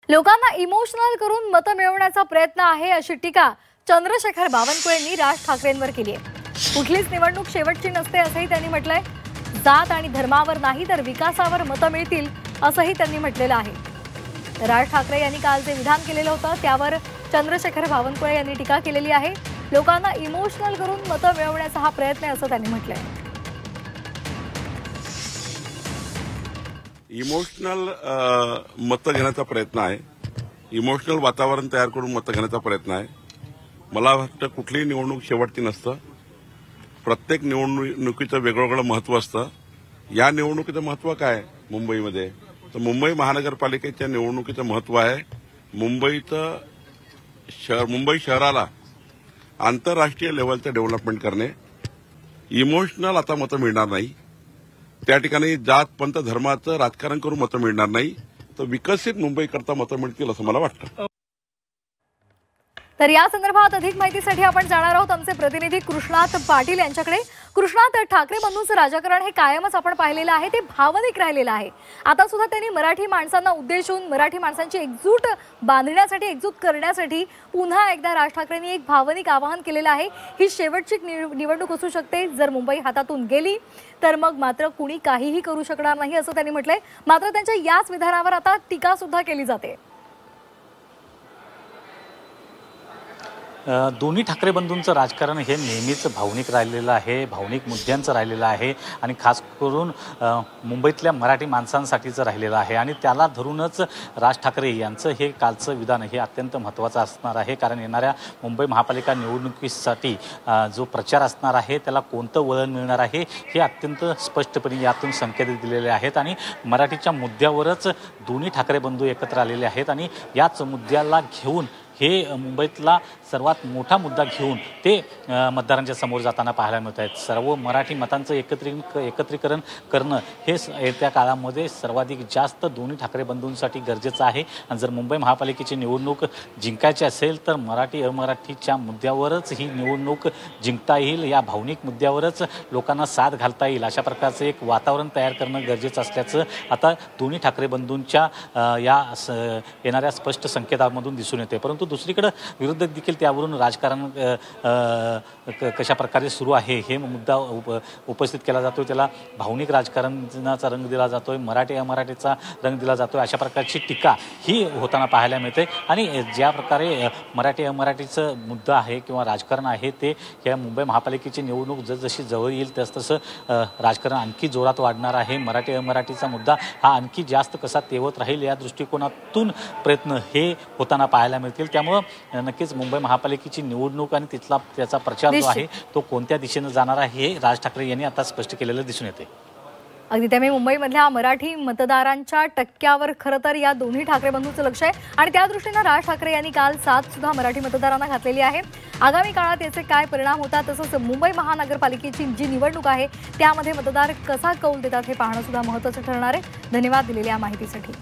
लोकांना इमोशनल करून मतं मिळवण्याचा प्रयत्न आहे अशी टीका चंद्रशेखर बावनकुळेंनी राज ठाकरेंवर केली आहे। कुठलीच निवडणूक शेवटची नसते असंही त्यांनी म्हटलंय। जात आणि धर्मावर नाही तर विकासावर मतं मिळतील असंही त्यांनी म्हटलेलं आहे। राज ठाकरे यांनी काल जे विधान केलेलं होतं त्यावर चंद्रशेखर बावनकुळे यांनी टीका केलेली आहे। लोकांना इमोशनल करून मतं मिळवण्याचा हा प्रयत्न आहे असं त्यांनी म्हटलंय। इमोशनल मतं घेण्याचा प्रयत्न आहे। इमोशनल वातावरण तयार करून मतं घेण्याचा प्रयत्न आहे। मला वाटतं कुठलीही निवडणूक शेवटची नसतं। प्रत्येक निवडणुकीचं वेगवेगळं महत्त्व असतं। या निवडणुकीचं महत्त्व काय मुंबईमध्ये, तर मुंबई महानगरपालिकेच्या निवडणुकीचं महत्त्व आहे। मुंबई शहराला आंतरराष्ट्रीय लेवलचं डेव्हलपमेंट करणे। इमोशनल आता मतं मिळणार नाही। त्या ठिकाणी जात पंथ धर्माचं राजकारण करून मतं मिळणार नाही, तर विकसित मुंबईकरता मतं मिळतील असं मला वाटतं। तर या संदर्भात अधिक माहितीसाठी आपण जाणार आहोत आमचे प्रतिनिधी कृष्णात पाटील यांच्याकडे। कृष्णात, ठाकरे बंधूंचं राजकारण हे कायमच आपण पाहिलेलं आहे, ते भावनिक राहिलेलं आहे। आता सुद्धा त्यांनी मराठी माणसांना उद्देशून मराठी माणसांची एकजूट बांधण्यासाठी, एकजूट करण्यासाठी पुन्हा एकदा राज ठाकरेंनी एक भावनिक आवाहन केलेलं आहे। ही शेवटची निवडणूक असू शकते। जर मुंबई हातातून गेली तर मग मात्र कुणी काहीही करू शकणार नाही असं त्यांनी म्हटलंय। मात्र त्यांच्या याच विधानावर आता टीका सुद्धा केली जाते। दोन्ही ठाकरे बंधूंचं राजकारण हे नेहमीच भावनिक राहिलेलं आहे, भावनिक मुद्द्यांचं राहिलेलं आहे आणि खास करून मुंबईतल्या मराठी माणसांसाठीचं राहिलेलं आहे आणि त्याला धरूनच राज ठाकरे यांचं हे कालचं विधान हे अत्यंत महत्त्वाचं असणार आहे। कारण येणाऱ्या मुंबई महापालिका निवडणुकीसाठी जो प्रचार असणार आहे त्याला कोणतं वळण मिळणार आहे हे अत्यंत स्पष्टपणे यातून संकेत दिलेले आहेत आणि मराठीच्या मुद्द्यावरच दोन्ही ठाकरे बंधू एकत्र आलेले आहेत आणि याच मुद्द्याला घेऊन हे मुंबईतला सर्वात मोठा मुद्दा घेऊन ते मतदारांच्या समोर जाताना पाहायला मिळत आहेत। सर्व मराठी मतांचं एकत्रीकरण करणं हे येत्या काळामध्ये सर्वाधिक जास्त दोन्ही ठाकरे बंधूंसाठी गरजेचं आहे आणि जर मुंबई महापालिकेची निवडणूक जिंकायची असेल तर मराठी अमराठीच्या मुद्द्यावरच ही निवडणूक जिंकता येईल, या भावनिक मुद्द्यावरच लोकांना साथ घालता येईल अशा प्रकारचं एक वातावरण तयार करणं गरजेचं असल्याचं आता दोन्ही ठाकरे बंधूंच्या या येणाऱ्या स्पष्ट संकेतामधून दिसून येते। परंतु दुसरीकडे विरोधक देखील त्यावरून राजकारण कशा प्रकारे सुरू आहे हे मुद्दा उपस्थित केला जातो। त्याला भावनिक राजकारणाचा रंग दिला जातोय, मराठी अमराठीचा रंग दिला जातोय, अशा प्रकारची टीका ही होताना पाहायला मिळते। आणि ज्या प्रकारे मराठी अमराठीचं मुद्दा आहे किंवा राजकारण आहे ते या मुंबई महापालिकेची निवडणूक जसजशी जवळ येईल तसतसं राजकारण आणखी जोरात वाढणार आहे। मराठी अमराठीचा मुद्दा हा आणखी जास्त कसा तेवत राहील या दृष्टिकोनातून प्रयत्न हे होताना पाहायला मिळतील। त्यामुळे नक्कीच मुंबई महापालिकेची निवडणूक आणि त्याचा प्रचार जो आहे तो कोणत्या दिशेने जाणार आहे हे राज ठाकरे यांनी आता स्पष्ट केलेलं दिसून येते। अगदी त्यामुळे मुंबईमधल्या मराठी मतदारांच्या टक्क्यावर खरं तर या दोन्ही ठाकरे बंधूंचं लक्ष आहे आणि त्या दृष्टीने राज ठाकरे यांनी काल साथ सुद्धा मराठी मतदारांना घातलेली आहे। आगामी काळात याचे काय परिणाम होतात तसंच मुंबई महानगरपालिकेची जी निवडणूक आहे त्यामध्ये मतदार कसा कौल देतात हे पाहणं सुद्धा महत्त्वाचं ठरणार आहे। धन्यवाद दिलेल्या माहितीसाठी।